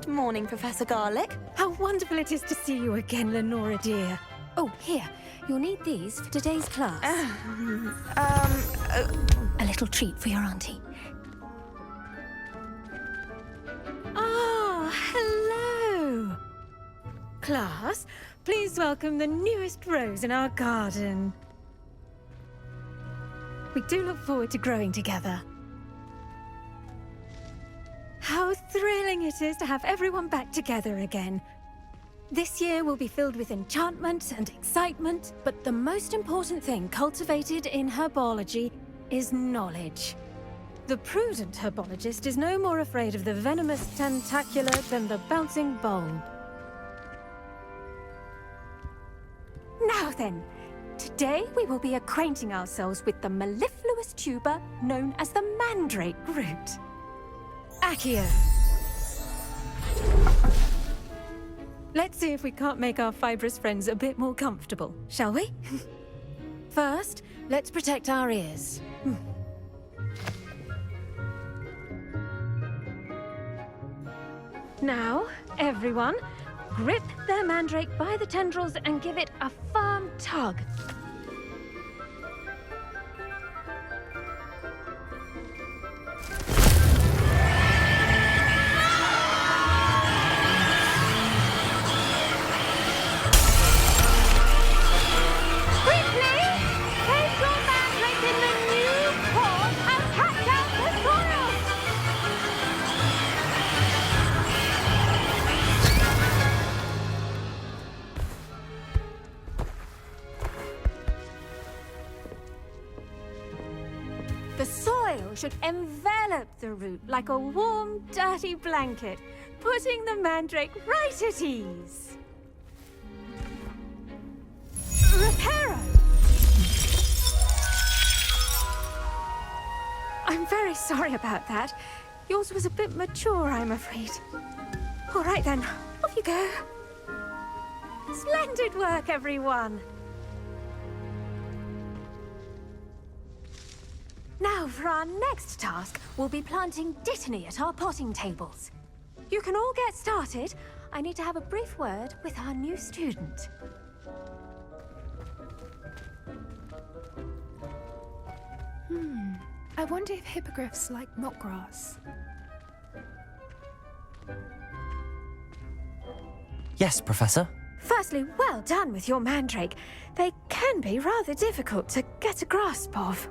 Good morning, Professor Garlick. How wonderful it is to see you again, Lenora dear. Oh, here. You'll need these for today's class. A little treat for your auntie. Ah, hello. Class, please welcome the newest rose in our garden. We do look forward to growing together. How thrilling it is to have everyone back together again. This year will be filled with enchantment and excitement, but the most important thing cultivated in herbology is knowledge. The prudent herbologist is no more afraid of the venomous tentacula than the bouncing bulb. Now then, today we will be acquainting ourselves with the mellifluous tuber known as the mandrake root. Accio. Let's see if we can't make our fibrous friends a bit more comfortable, shall we? First, let's protect our ears. Now, everyone, grip their mandrake by the tendrils and give it a firm tug. The soil should envelop the root like a warm, dirty blanket, putting the mandrake right at ease. Reparo! I'm very sorry about that. Yours was a bit mature, I'm afraid. All right then, off you go. Splendid work, everyone! Now, for our next task, we'll be planting Dittany at our potting tables. You can all get started. I need to have a brief word with our new student. I wonder if hippogriffs like knotgrass. Yes, Professor. Firstly, well done with your mandrake. They can be rather difficult to get a grasp of.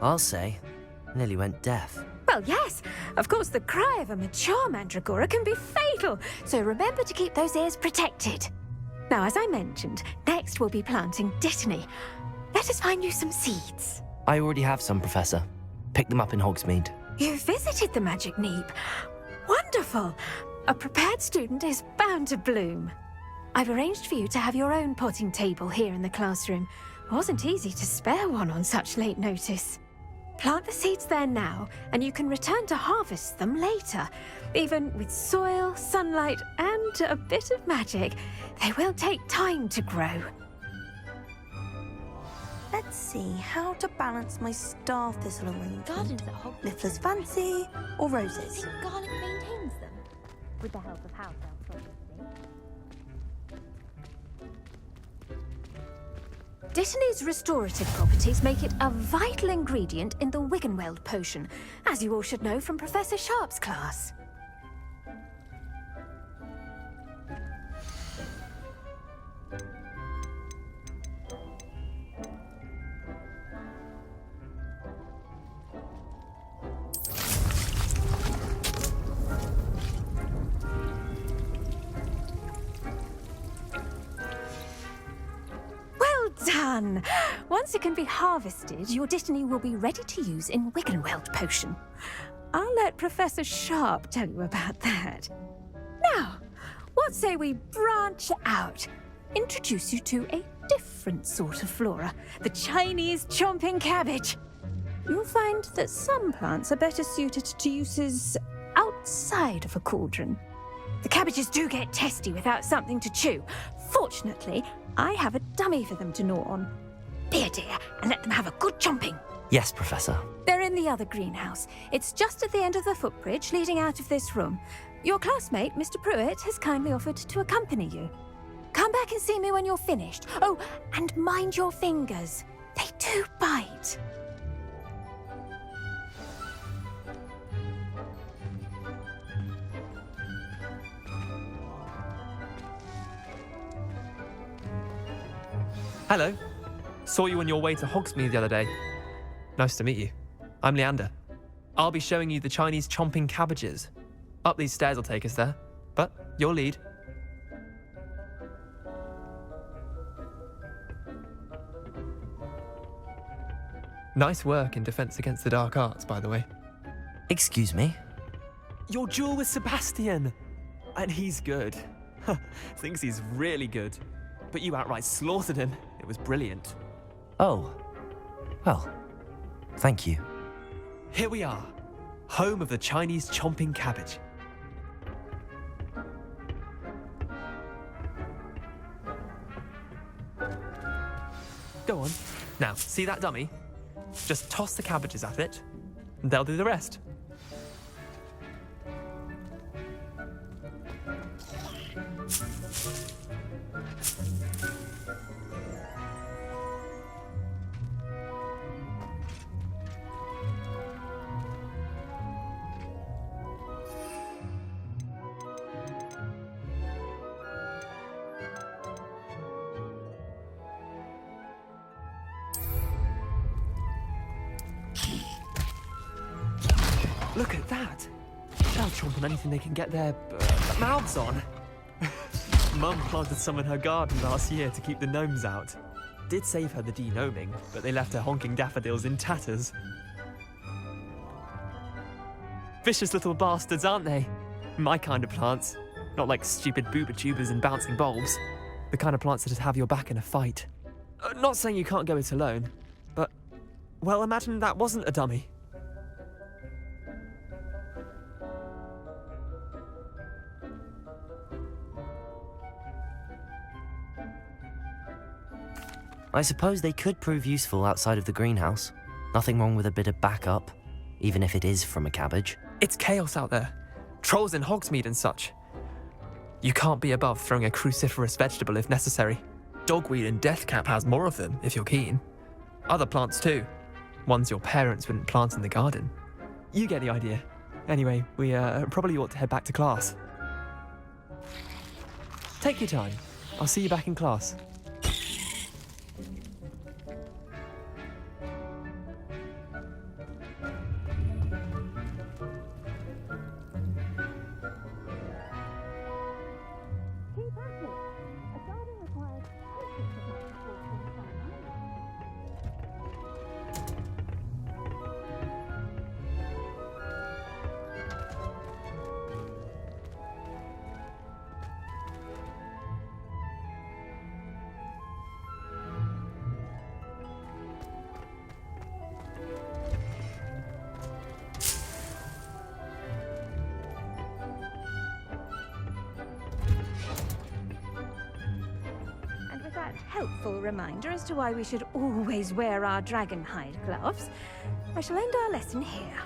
I'll say, nearly went deaf. Well, yes. Of course, the cry of a mature mandragora can be fatal, so remember to keep those ears protected. Now, as I mentioned, next we'll be planting Dittany. Let us find you some seeds. I already have some, Professor. Picked them up in Hogsmeade. You visited the Magic Neep. Wonderful. A prepared student is bound to bloom. I've arranged for you to have your own potting table here in the classroom. Wasn't easy to spare one on such late notice. Plant the seeds there now, and you can return to harvest them later. Even with soil, sunlight, and a bit of magic, they will take time to grow. Let's see how to balance my star thistle arrangement. Gardens at Hogwarts. Niffler's fancy or I roses? think Garlic maintains them. With the help of house elves, obviously. Dittany's restorative properties make it a vital ingredient in the Wiggenweld potion, as you all should know from Professor Sharp's class. Done! Once it can be harvested, your Dittany will be ready to use in Wiggenweld potion. I'll let Professor Sharp tell you about that. Now, what say we branch out? Introduce you to a different sort of flora, the Chinese chomping cabbage. you'll find that some plants are better suited to uses outside of a cauldron. The cabbages do get testy without something to chew. Fortunately, I have a dummy for them to gnaw on. Be a dear and let them have a good chomping. Yes, Professor. They're in the other greenhouse. It's just at the end of the footbridge leading out of this room. Your classmate, Mr. Pruitt, has kindly offered to accompany you. Come back and see me when you're finished. Oh, and mind your fingers. They do bite. Hello. Saw you on your way to Hogsmeade the other day. Nice to meet you. I'm Leander. I'll be showing you the Chinese chomping cabbages. Up these stairs will take us there, but your lead. Nice work in Defense Against the Dark Arts, by the way. Excuse me? Your duel with Sebastian! And he's good. Thinks he's really good. But you outright slaughtered him. It was brilliant. Oh. Well, thank you. Here we are, home of the Chinese chomping cabbage. Go on. Now, see that dummy? Just toss the cabbages at it, and they'll do the rest. Look at that! They'll chomp on anything they can get their mouths on. Mum planted some in her garden last year to keep the gnomes out. Did save her the de-gnoming, but they left her honking daffodils in tatters. Vicious little bastards, aren't they? My kind of plants. Not like stupid booba tubers and bouncing bulbs. The kind of plants that just have your back in a fight. Not saying you can't go it alone, but, well, imagine that wasn't a dummy. I suppose they could prove useful outside of the greenhouse. Nothing wrong with a bit of backup, even if it is from a cabbage. It's chaos out there. Trolls in Hogsmeade and such. You can't be above throwing a cruciferous vegetable if necessary. Dogweed and deathcap has more of them, if you're keen. Other plants too. Ones your parents wouldn't plant in the garden. You get the idea. Anyway, we probably ought to head back to class. Take your time. I'll see you back in class. Helpful reminder as to why we should always wear our dragon hide gloves, I shall end our lesson here.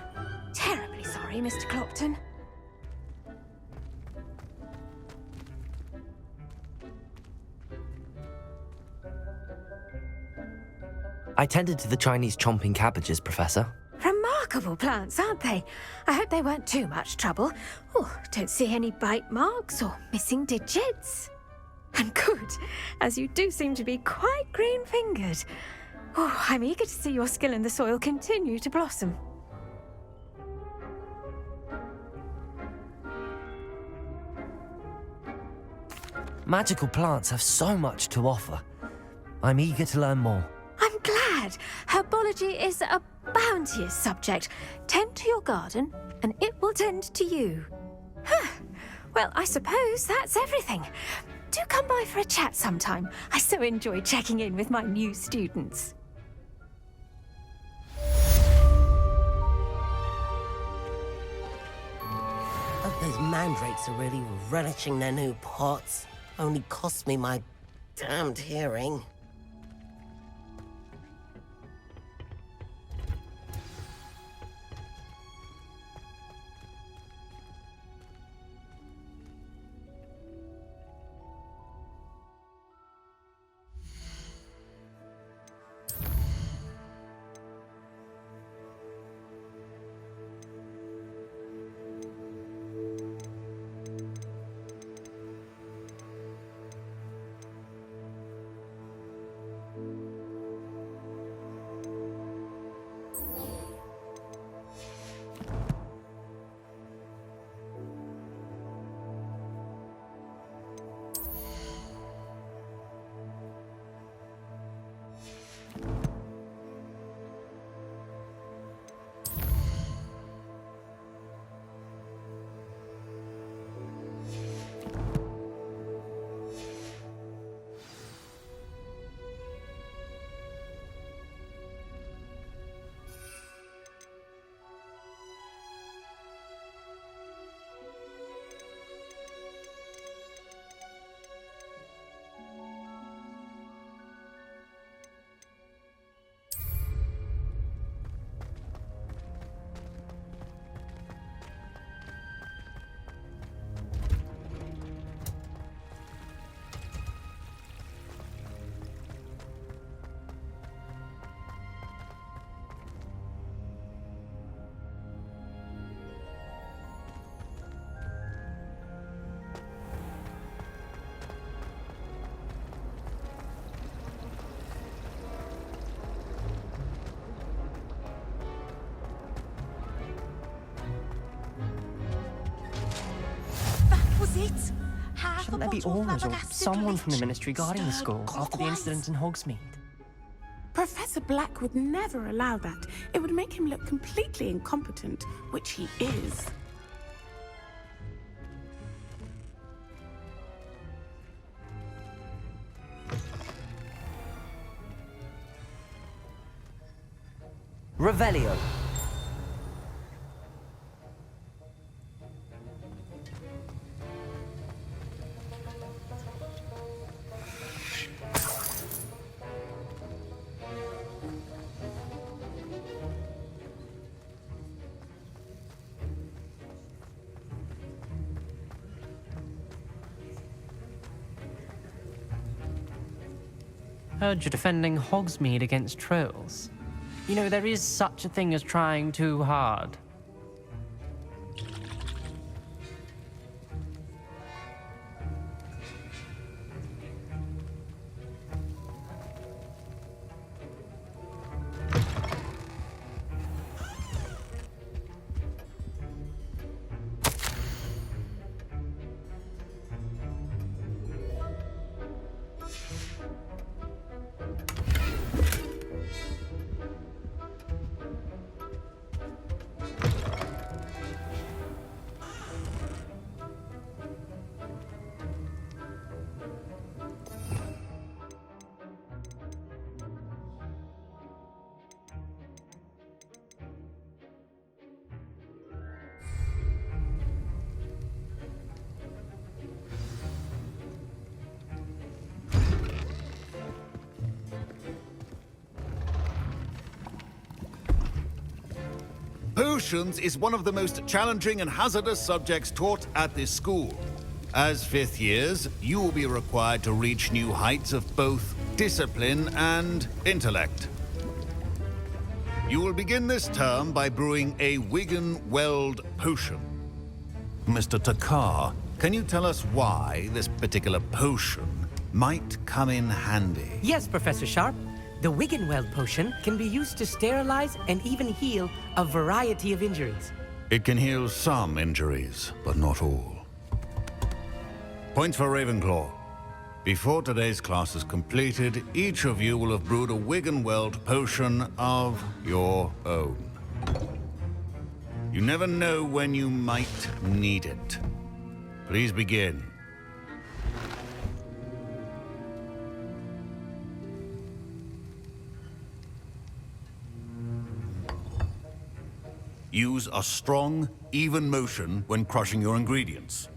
Terribly sorry, Mr. Clopton. I tended to the Chinese chomping cabbages, Professor. Remarkable plants, aren't they? I hope they weren't too much trouble. Oh, don't see any bite marks or missing digits. And good, as you do seem to be quite green-fingered. Oh, I'm eager to see your skill in the soil continue to blossom. Magical plants have so much to offer. I'm eager to learn more. I'm glad. Herbology is a bounteous subject. Tend to your garden, and it will tend to you. Huh. Well, I suppose that's everything. Do come by for a chat sometime. I so enjoy checking in with my new students. Those mandrakes are really relishing their new pots. Only cost me my damned hearing. Shouldn't there be owners or someone from the Ministry guarding the school after the incident in Hogsmeade? Professor Black would never allow that. It would make him look completely incompetent, which he is. Revelio. Heard you're defending Hogsmeade against trolls. You know, there is such a thing as trying too hard. Potions is one of the most challenging and hazardous subjects taught at this school. As fifth years, you will be required to reach new heights of both discipline and intellect. You will begin this term by brewing a Wigan-Weld potion. Mr. Takar, can you tell us why this particular potion might come in handy? Yes, Professor Sharp. The Wigan-Weld potion can be used to sterilize and even heal a variety of injuries. It can heal some injuries, but not all. Points for Ravenclaw. Before today's class is completed, each of you will have brewed a Wigan-Weld potion of your own. You never know when you might need it. Please begin. Use a strong, even motion when crushing your ingredients.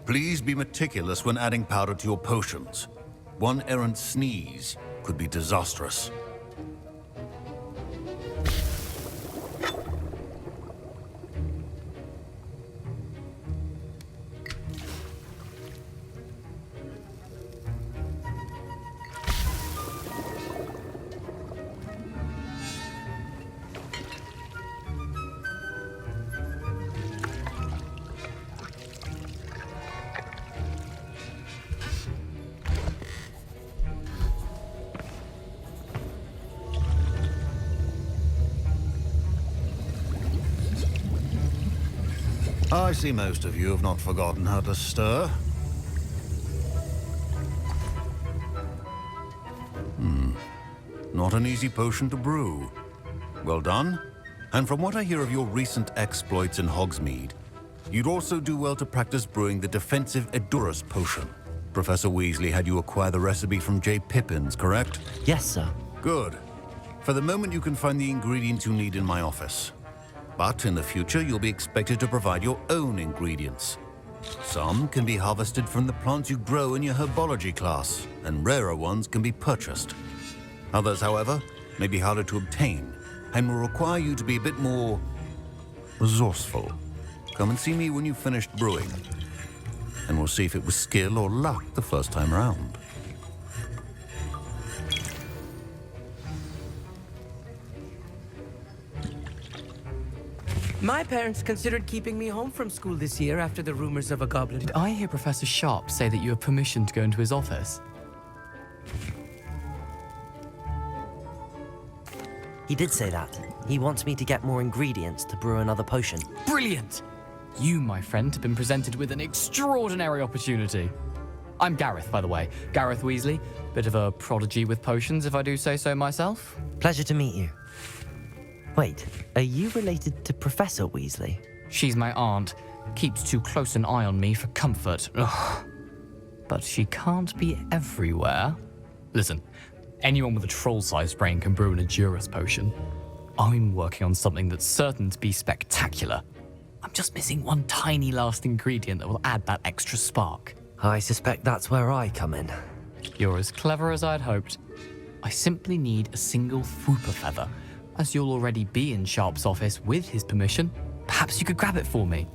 Please be meticulous when adding powder to your potions. One errant sneeze could be disastrous. I see most of you have not forgotten how to stir. Not an easy potion to brew. Well done. And from what I hear of your recent exploits in Hogsmeade, you'd also do well to practice brewing the defensive Edurus potion. Professor Weasley had you acquire the recipe from J. Pippins, correct? Yes, sir. Good. For the moment, you can find the ingredients you need in my office. But in the future, you'll be expected to provide your own ingredients. Some can be harvested from the plants you grow in your herbology class, and rarer ones can be purchased. Others, however, may be harder to obtain, and will require you to be a bit more resourceful. Come and see me when you've finished brewing, and we'll see if it was skill or luck the first time around. My parents considered keeping me home from school this year after the rumors of a goblin. Did I hear Professor Sharp say that you have permission to go into his office? He did say that. He wants me to get more ingredients to brew another potion. Brilliant! You, my friend, have been presented with an extraordinary opportunity. I'm Gareth, by the way. Gareth Weasley. Bit of a prodigy with potions, if I do say so myself. Pleasure to meet you. Wait, are you related to Professor Weasley? She's my aunt. Keeps too close an eye on me for comfort. Ugh. But she can't be everywhere. Listen, anyone with a troll-sized brain can brew an Edurus potion. I'm working on something that's certain to be spectacular. I'm just missing one tiny last ingredient that will add that extra spark. I suspect that's where I come in. You're as clever as I'd hoped. I simply need a single Fwooper feather. As you'll already be in Sharp's office with his permission, perhaps you could grab it for me.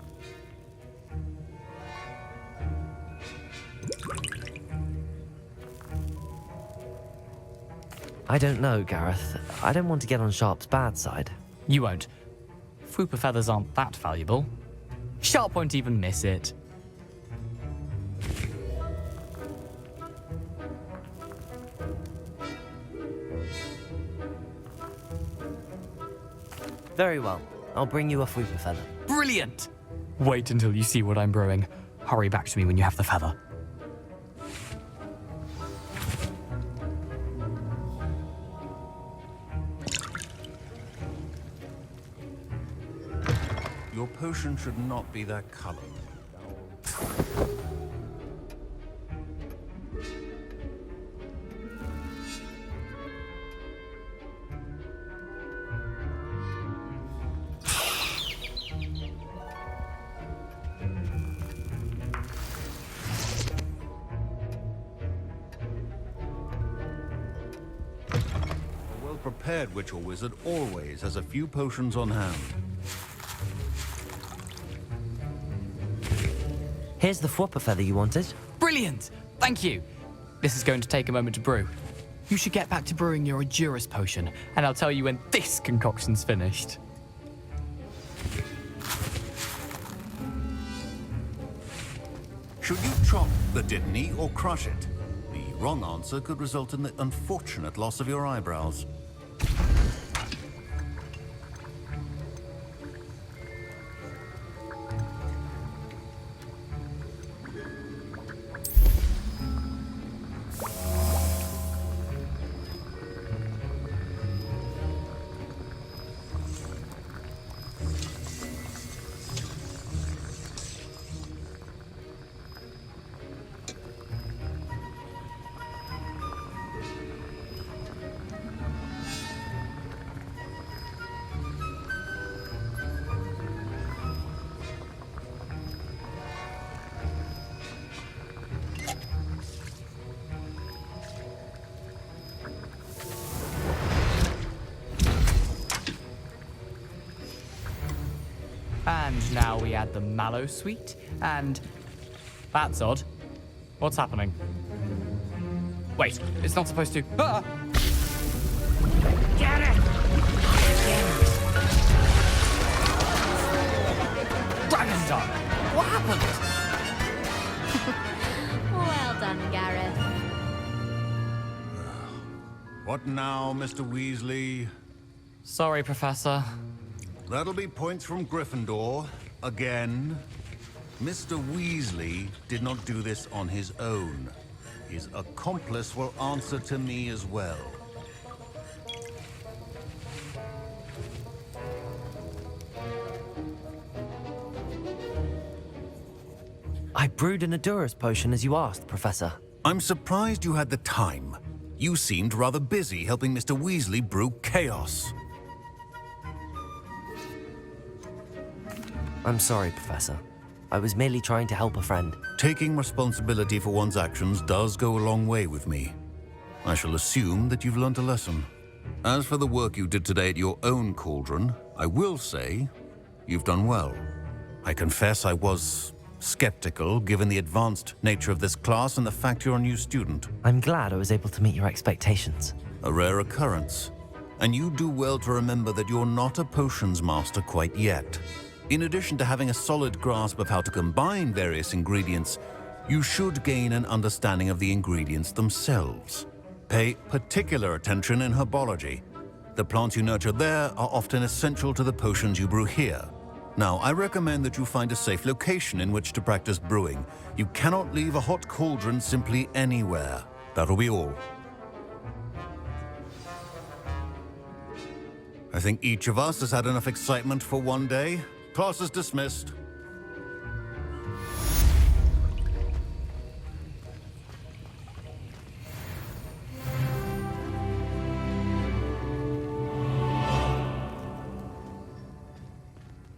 I don't know, Gareth. I don't want to get on Sharp's bad side. You won't. Fwooper feathers aren't that valuable. Sharp won't even miss it. Very well. I'll bring you a Fwooper feather. Brilliant! Wait until you see what I'm brewing. Hurry back to me when you have the feather. Your potion should not be that color. A well-prepared witch or wizard always has a few potions on hand. Here's the Fwooper feather you wanted. Brilliant! Thank you! This is going to take a moment to brew. You should get back to brewing your Edurus potion, and I'll tell you when this concoction's finished. Should you chop the Dittany or crush it? The wrong answer could result in the unfortunate loss of your eyebrows. And now we add the mallow sweet, and... That's odd. What's happening? Wait, it's not supposed to... Ah! Get it! Dragon Dog! What happened? Well done, Gareth. What now, Mr. Weasley? Sorry, Professor. That'll be points from Gryffindor. Again. Mr. Weasley did not do this on his own. His accomplice will answer to me as well. I brewed an Adurus potion as you asked, Professor. I'm surprised you had the time. You seemed rather busy helping Mr. Weasley brew chaos. I'm sorry, Professor. I was merely trying to help a friend. Taking responsibility for one's actions does go a long way with me. I shall assume that you've learnt a lesson. As for the work you did today at your own cauldron, I will say you've done well. I confess I was skeptical, given the advanced nature of this class and the fact you're a new student. I'm glad I was able to meet your expectations. A rare occurrence. And you do well to remember that you're not a potions master quite yet. In addition to having a solid grasp of how to combine various ingredients, you should gain an understanding of the ingredients themselves. Pay particular attention in herbology. The plants you nurture there are often essential to the potions you brew here. Now, I recommend that you find a safe location in which to practice brewing. You cannot leave a hot cauldron simply anywhere. That'll be all. I think each of us has had enough excitement for one day. Class is dismissed.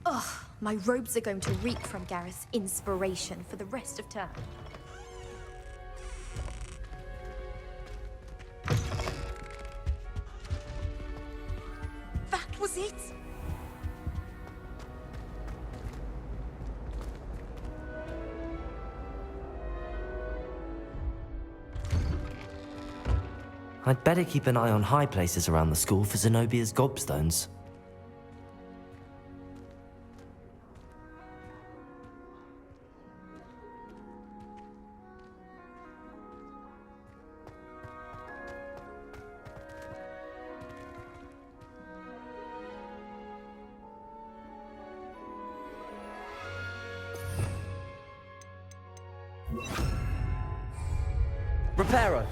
Ugh, my robes are going to reek from Gareth's inspiration for the rest of term. That was it? I'd better keep an eye on high places around the school for Zenobia's gobstones. Reparo!